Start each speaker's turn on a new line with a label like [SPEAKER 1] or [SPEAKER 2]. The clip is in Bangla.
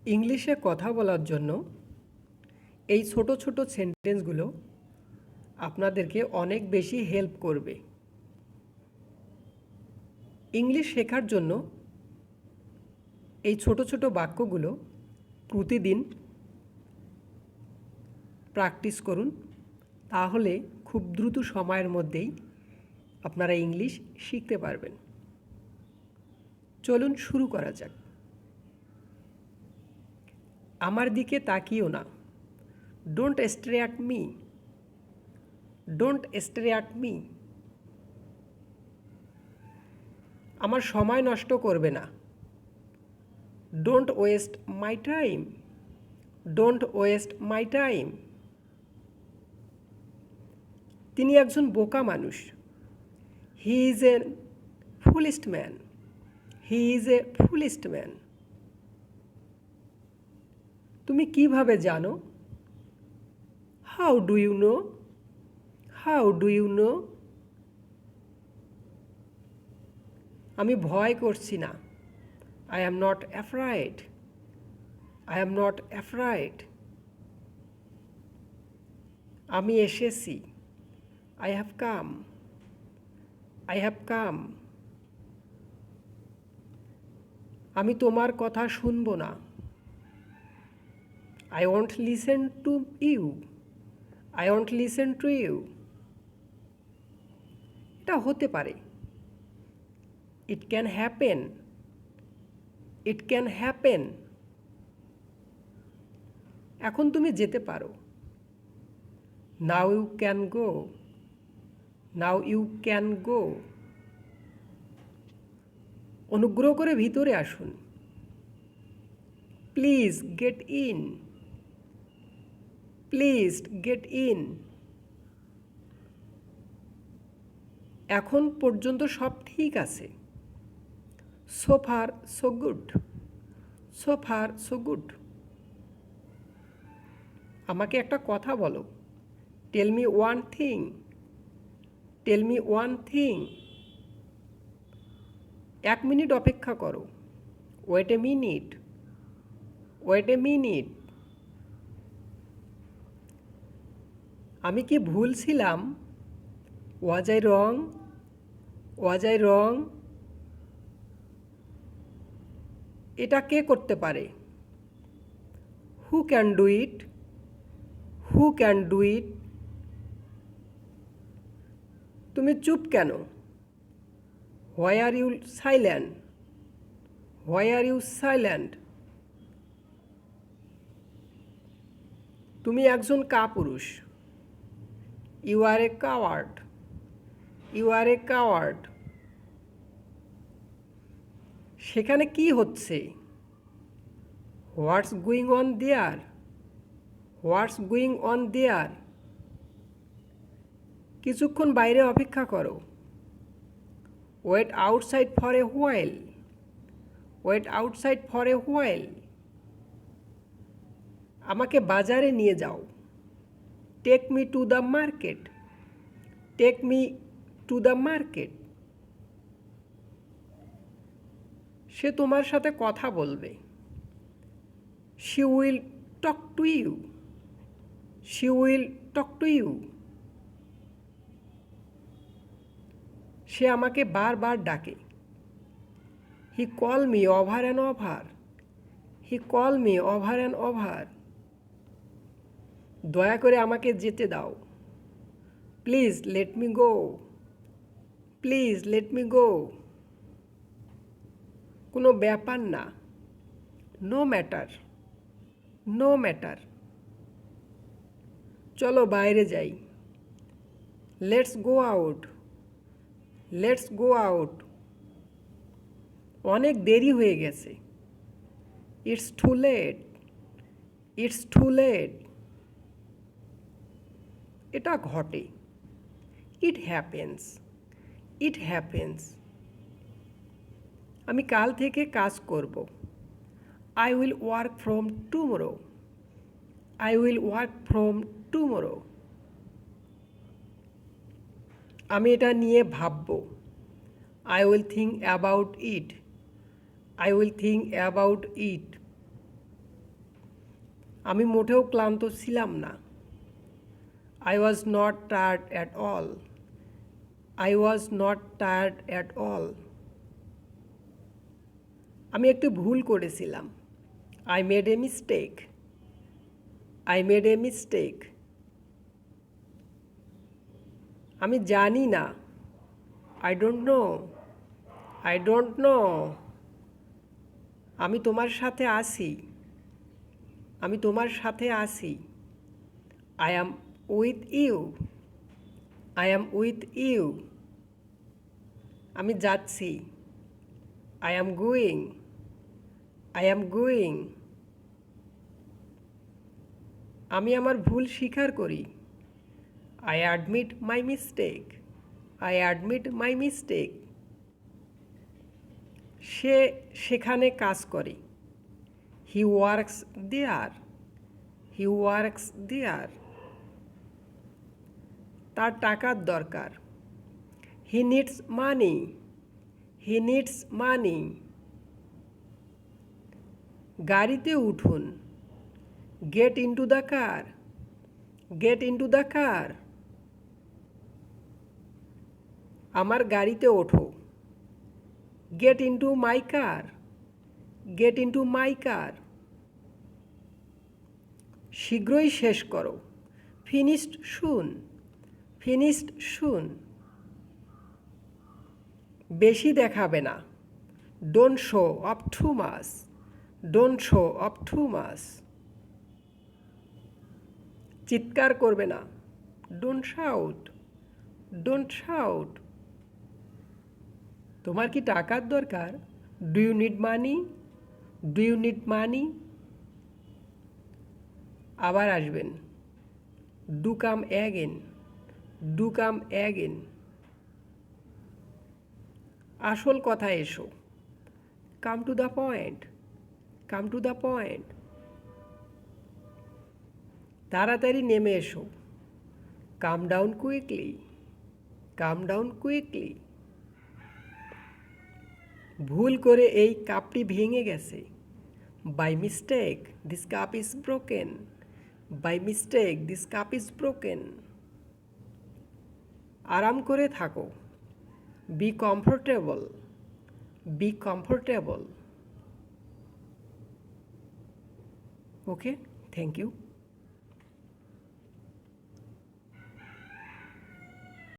[SPEAKER 1] ইংলিশে কথা বলার জন্য এই ছোট ছোট সেন্টেন্সগুলো আপনাদেরকে অনেক বেশি হেল্প করবে। ইংলিশ শেখার জন্য এই ছোট ছোট বাক্যগুলো প্রতিদিন প্র্যাকটিস করুন, তাহলে খুব দ্রুত সময়ের মধ্যেই আপনারা ইংলিশ শিখতে পারবেন। চলুন শুরু করা যাক। আমার দিকে তাকিও না। Don't stray at me. Don't stray at me. আমার সময় নষ্ট করবে না। Don't waste my time. Don't waste my time. তিনি একজন বোকা মানুষ। He is a foolest man. He is a foolest man. তুমি কিভাবে জানো? How do you know? How do you know? আমি ভয় করছি না। I am not afraid. I am not afraid. আমি এসেছি। I have come. I have কাম। আমি তোমার কথা শুনবো না। I won't listen to you. I won't listen to you. এটা হতে পারে। It can happen. It can happen. এখন তুমি যেতে পারো। Now you can go. Now you can go. অনুগ্রহ করে ভিতরে আসুন। Please get in. Please get in. এখন পর্যন্ত সব ঠিক আছে। So far so good. So far so good. আমাকে একটা কথা বলো। Tell me one thing. Tell me one thing. 1 minute অপেক্ষা করো। Wait a minute. Wait a minute. আমি কি ভুল ছিলাম? Was I wrong? Was I wrong? এটা কে করতে পারে? Who can do it? Who can do it? তুমি চুপ কেন? Why are you silent? Why are you silent? তুমি একজন কাপুরুষ। You are a coward. You are a coward. সেখানে কি হচ্ছে? What's going on there? What's going on there? কিছুক্ষণ বাইরে অপেক্ষা করো। Wait outside for a while. Wait outside for a while. আমাকে বাজারে নিয়ে যাও। Take me to the market. Take me to the market. সে তোমার সাথে কথা বলবে। She will talk to you. She will talk to you. সে আমাকে বারবার ডাকে। He call me over and over. He call me over and over. দয়া করে আমাকে যেতে দাও। Please let me go. Please let me go. কোনো ব্যাপার না। No matter. No matter. চলো বাইরে যাই। Let's go out. Let's go out. অনেক দেরি হয়ে গেছে। It's too late. It's too late. এটা ঘটে। It happens. It happens. আমি কাল থেকে কাজ করব। I will work from tomorrow. I will work from tomorrow. আমি এটা নিয়ে ভাবব। I will think about it. I will think about it. আমি মোটেও ক্লান্ত ছিলাম না। I was not tired at all. I was not tired at all. আমি একটু ভুল করেছিলাম। I made a mistake. I made a mistake. আমি জানি না। I don't know. I don't know. আমি তোমার সাথে আছি। আমি তোমার সাথে আছি। I am with you. I am with you. আমি যাচ্ছি। I am going. I am going. আমি আমার ভুল স্বীকার করি। I admit my mistake. I admit my mistake. সে সেখানে কাজ করে। He works there. He works there. তার টাকার দরকার। He needs money. He needs money. গাড়িতে উঠুন। Get into the car. Get into the car. আমার গাড়িতে ওঠো। Get into my car. Get into my car. শীঘ্রই শেষ করো। Finished soon. Finished soon. বেশি দেখাবে না। Don't show off too much. Don't show off too much. চিৎকার করবে না। Don't shout. Don't shout. তোমার কি টাকার দরকার? Do you need money? Do you need money? আবার আসবেন। Do come again. Do come again. আসল কথায় এসো। Come to the point. Come to the point. তাড়াতাড়ি নেমে এসো। Come down quickly. Come down quickly. ভুল করে এই কাপটি ভেঙে গেছে। By mistake, this cup is broken. By mistake, this cup is broken. আরাম করে থাকো। Be comfortable. Be comfortable. Okay, thank you.